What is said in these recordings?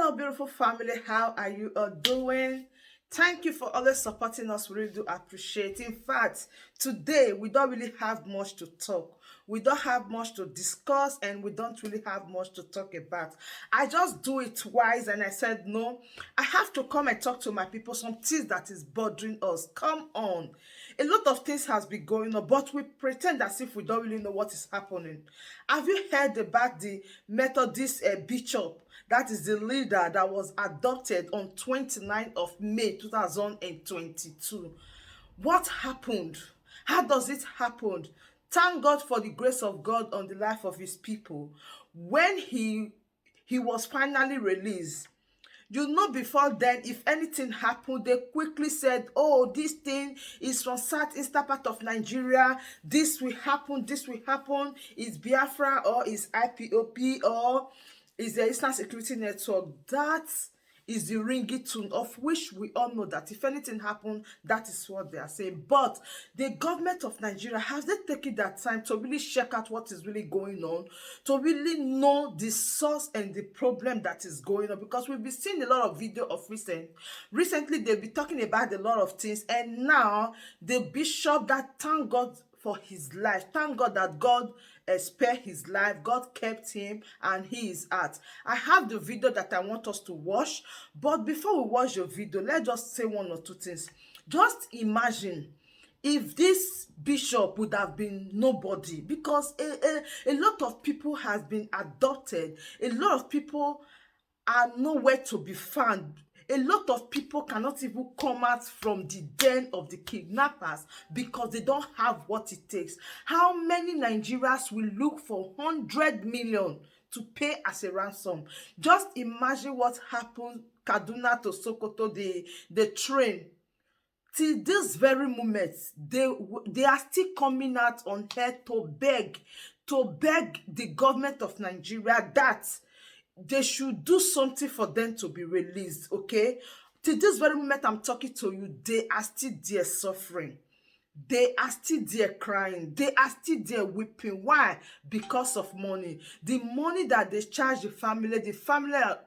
Hello, beautiful family. How are you all doing? Thank you for always supporting us. We really do appreciate. In fact, today we don't really have much to talk. We don't have much to discuss, and we don't really have much to talk about. I just do it twice, and I said, no, I have to come and talk to my people. Some things that is bothering us. Come on. A lot of things has been going on, but we pretend as if we don't really know what is happening. Have you heard about the Methodist bishop? That is the leader that was adopted on 29th of May 2022. What happened? How does it happen? Thank God for the grace of God on the life of his people. When he was finally released, you know, before then, if anything happened, they quickly said, oh, this thing is from southeastern part of Nigeria. This will happen. It's Biafra or it's Ipob or is the Eastern Security Network. That is the ringing tune of which we all know that if anything happens, that is what they are saying. But the government of Nigeria, has they taken that time to really check out what is really going on, to really know the source and the problem that is going on? Because we've been seeing a lot of video of recently they've been talking about a lot of things, and now the bishop, that thank God for his life, thank God that God spared his life, God kept him, and he is out. I have the video that I want us to watch, but before we watch the video, let's just say one or two things. Just imagine if this bishop would have been nobody, because a lot of people has been adopted, a lot of people are nowhere to be found. A lot of people cannot even come out from the den of the kidnappers because they don't have what it takes. How many Nigerians will look for 100 million to pay as a ransom? Just imagine what happened Kaduna to Sokoto, the train. Till this very moment, they are still coming out on here to beg the government of Nigeria that they should do something for them to be released, okay? Till this very moment I'm talking to you, they are still there suffering. They are still there crying. They are still there weeping. Why? Because of money. The money that they charge the family,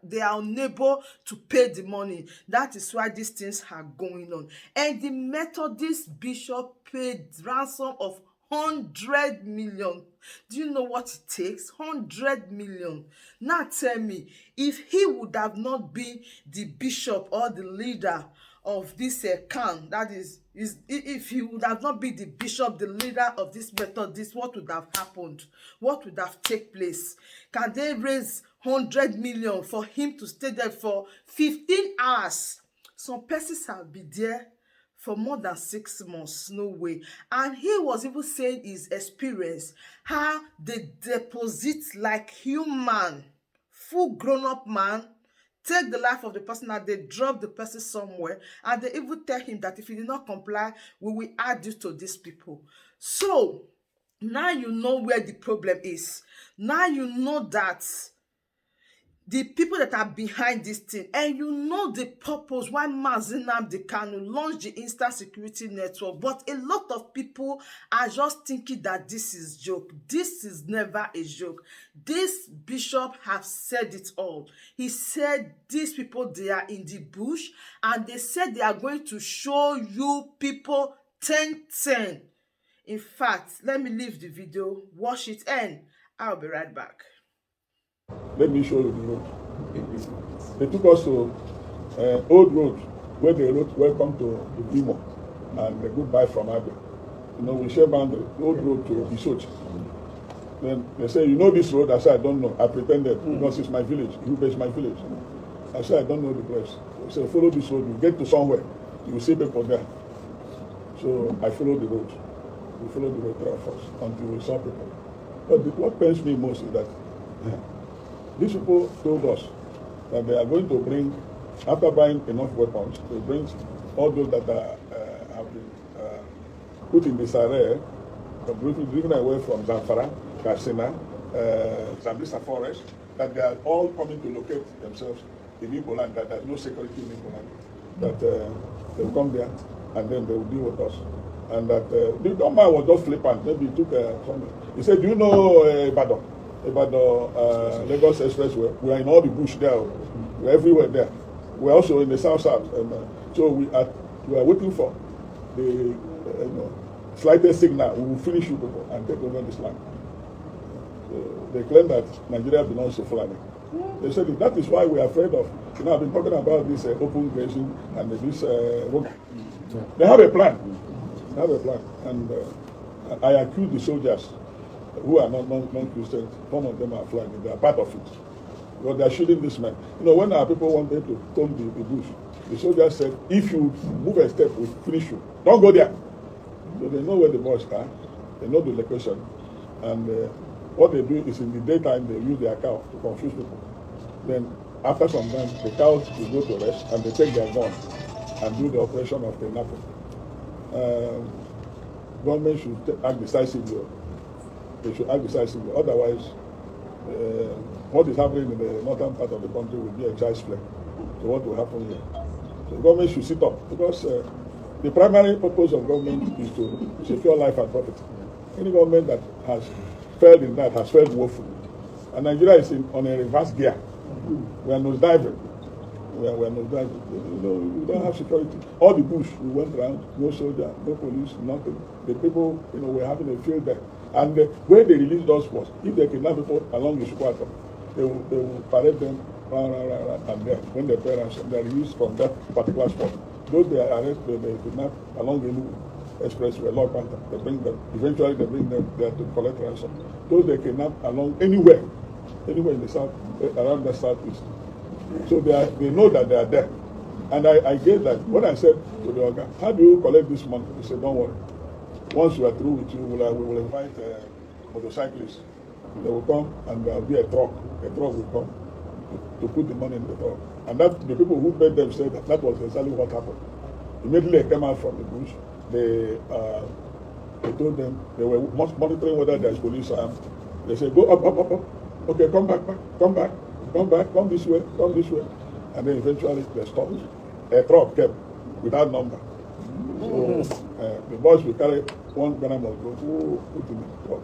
they are unable to pay the money. That is why these things are going on. And the Methodist bishop paid ransom of 100 million. Do you know what it takes? 100 million. Now tell me, if he would have not been the bishop or the leader of this camp, that is if he would have not been the bishop, the leader of this Methodist, what would have happened? What would have taken place? Can they raise 100 million for him to stay there for 15 hours? Some persons have been there for more than 6 months, no way. And he was even saying his experience, how they deposit like human, full grown-up man, take the life of the person and they drop the person somewhere, and they even tell him that if he did not comply, we will add you to these people. So now you know where the problem is. Now you know that the people that are behind this thing, and you know the purpose why Mazi Nnamdi Kanu launched the Eastern Security Network. But a lot of people are just thinking that this is joke. This is never a joke. This bishop has said it all. He said these people, they are in the bush, and they said they are going to show you people 10-10. In fact, let me leave the video, watch it, and I'll be right back. Let me show you the road. They took us to old road where they wrote welcome to Imo and goodbye from Abe. You know, we share boundary, old road to Bisochi. Then they say, you know this road? I said, I don't know. I pretended because it's my village. Ipob is my village. I said, I don't know the place. They said, follow this road. You get to somewhere, you will see people there. So I followed the road. We followed the road there first until we saw people. But what pains me most is that these people told us that they are going to bring, after buying enough weapons, they bring all those that have been put in disarray, driven away from Zamfara, Katsina, Zambisa forest, that they are all coming to locate themselves in Igbo land, that there's no security in Igbo land, that they'll come there and then they will deal with us. And that the young man was just flippant. Maybe he took something. He said, do you know Ibadan? Lagos Expressway? We are in all the bush there. We're everywhere there. We're also in the south, and so we are waiting for the slightest signal. We will finish you people and take over this land. So they claim that Nigeria belongs to Fùڵnis. They said that is why we are afraid of. I've been talking about this open grazing and this. They have a plan. They have a plan, and I accuse the soldiers who are not non-Christians. Some of them are Fùڵnis. They are part of it. But they are shooting this man. When our people wanted to comb the bush, the soldiers said, if you move a step, we'll finish you. Don't go there. So they know where the boys are. They know the location. And what they do is in the daytime, they use their cow to confuse people. Then after some time, the cows will go to rest and they take their gun and do the operation of kidnapping. Government should act decisively. They should act decisively. Otherwise, what is happening in the northern part of the country will be a child's play. So what will happen here? So government should sit up, because the primary purpose of government is to secure life and property. Any government that has failed in that has failed woefully. And Nigeria is on a reverse gear. We are nosediving. We are nosediving. We don't have security. All the bush we went around, no soldier, no police, nothing. The people, were having a field there. And where they released us was, if they kidnap people along the Squatter, they will parade them round, and there, when their parents are released from that particular spot, those they arrest, they kidnap along the expressway, Lord Panther, they bring them, eventually they bring them there to collect ransom. Those they kidnap along anywhere in the south, around the southeast. So they know that they are there. And I get that. When I said to the organ, how do you collect this money? They said, don't worry. Once we are through with you, we will invite motorcyclists. They will come and there will be a truck. A truck will come to put the money in the truck. And that the people who paid them said that was exactly what happened. Immediately they came out from the bush. They told them they were monitoring whether there is police armed. They said, go up. Okay, come back, come this way. And then eventually they stopped. A truck came without number. So the boys will carry one Ghana must go put in the truck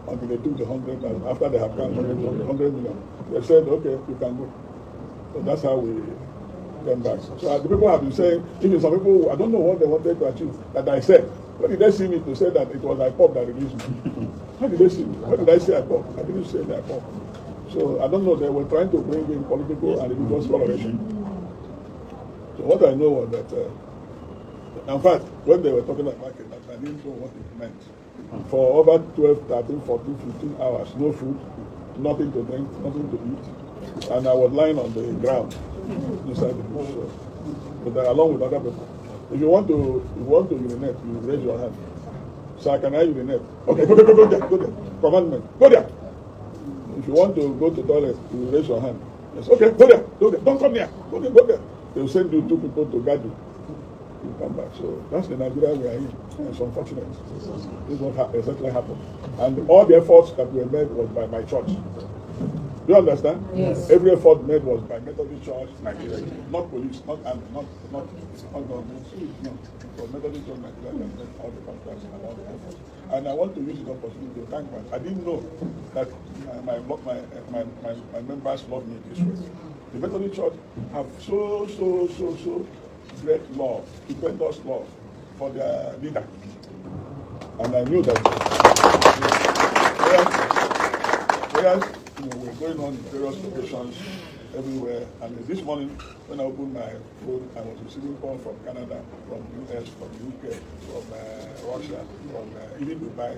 until they took the 100, and after they have counted 100 million, they said, okay, you can go. So that's how we came back. So the people have been saying, even some people, I don't know what they wanted to achieve, that I said. When did they see me to say that it was Ipob that released me? How did they see me? When did I say Ipob? I didn't say Ipob. So I don't know, they were trying to bring in political and religious coloration. So what I know was that, in fact, when they were talking about kidnapping, I didn't know what it meant. For over 12, 13, 14, 15 hours, no food, nothing to drink, nothing to eat. And I was lying on the ground inside the bush, but along with other people. If you want to urinate, you raise your hand. Sir, can I urinate? Okay, go there. Commandment, go there. If you want to go to the toilet, you raise your hand. Yes, okay, go there. Don't come here. Go there. They will send you 2 people to guard you. You come back. So that's the Nigeria we are in. It's unfortunate. This is what exactly happened. And all the efforts that were made was by my church. Do you understand? Yes. Every effort made was by Methodist Church Nigeria, not police, not government, no. It was Methodist Church Nigeria that made all the contracts and all the efforts. And I want to use the opportunity to thank them. I didn't know that my members love me this way. The Methodist Church have so great love, tremendous love for their leader. And I knew that prayers were going on in various locations everywhere. And this morning, when I opened my phone, I was receiving calls from Canada, from US, from UK, from Russia, from even Dubai,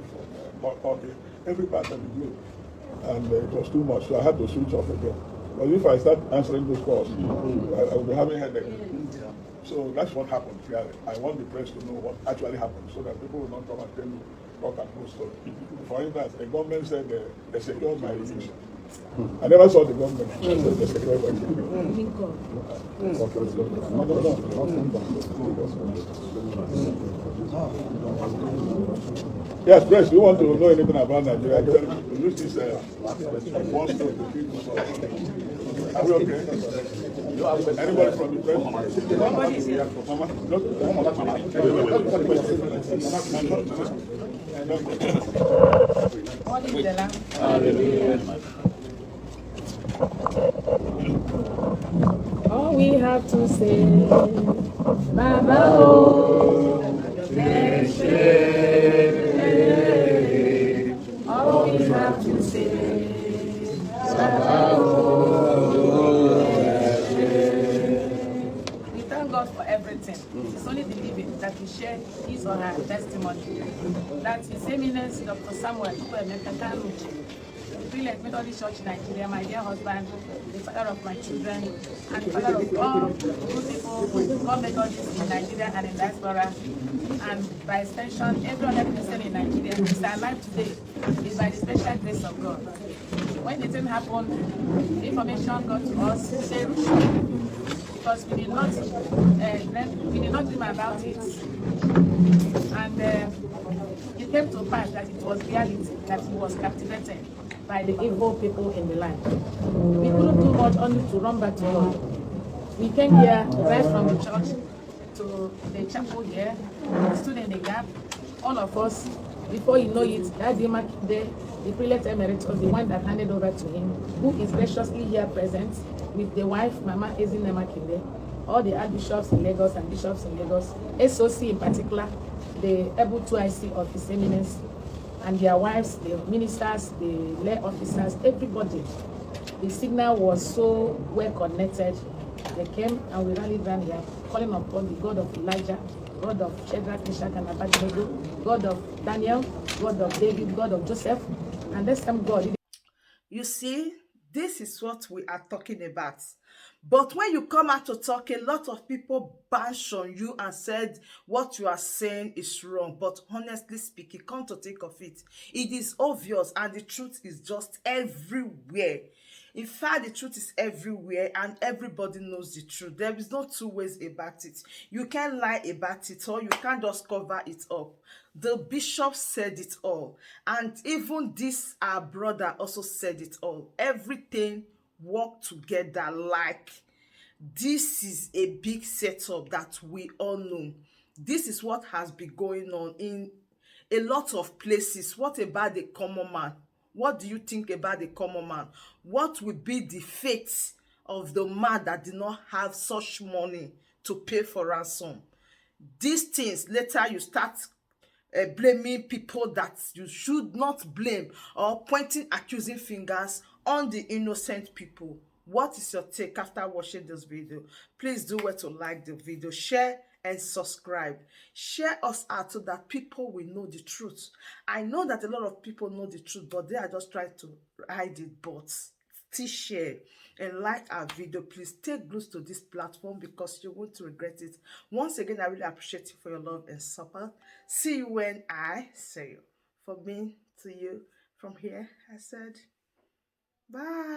from Turkey, every part of the globe. And it was too much, so I had to switch off again. But if I start answering those calls, I will be having a headache. So that's what happened. I want the press to know what actually happened, so that people will not come and tell me talk and no story. For instance, the government said they secured my release. I never saw the government. They secured my release. Yes, press, you want to know anything about Nigeria? Use this one story to feed us. Are we okay? Anybody from the press? Nobody is here. Hallelujah. we have to say, Baba oh, all we have to say, Baba oh. We thank God for everything. It's only the living that we share his or her testimony. That His Eminence Dr. Samuel Methodist Church in Nigeria, my dear husband, the father of my children, and the father of all good people, God Methodists in Nigeria and in diaspora, and by extension, every other Christian in Nigeria who is alive today is by the special grace of God. When the thing happened, the information got to us very short, because we did not dream about it. And it came to pass that it was reality, that he was captivated by the evil people in the land. We couldn't do much, only to run back to God. We came here right from the church to the chapel here, stood in the gap, all of us. Before you know it, that day, the prelate emeritus, the one that handed over to him, who is graciously here present with the wife, Mama Ezinema Kinde, all the archbishops in Lagos and bishops in Lagos, SOC in particular, the able 2IC of His Eminence, and their wives, the ministers, the lay officers, everybody. The signal was so well connected. They came and we rallied around here, calling upon the God of Elijah, God of Shadrach, Meshach, and Abednego, God of Daniel, God of David, God of Joseph, and this time God. You see, this is what we are talking about. But when you come out to talk, a lot of people bash on you and said what you are saying is wrong. But honestly speaking, come to think of it, it is obvious and the truth is just everywhere. In fact, the truth is everywhere and everybody knows the truth. There is no two ways about it. You can't lie about it or you can't just cover it up. The bishop said it all. And even this, our brother, also said it all. Everything worked together like this is a big setup that we all know. This is what has been going on in a lot of places. What about the common man? What do you think about the common man? What will be the fate of the man that did not have such money to pay for ransom? These things, later you start blaming people that you should not blame, or pointing accusing fingers on the innocent people. What is your take after watching this video? Please do well to like the video, share and subscribe. Share us out so that people will know the truth. I know that a lot of people know the truth, but they are just trying to hide it. But still share and like our video. Please stay glued to this platform because you won't regret it. Once again, I really appreciate you for your love and support. See you when I see you. From me to you, from here, I said bye.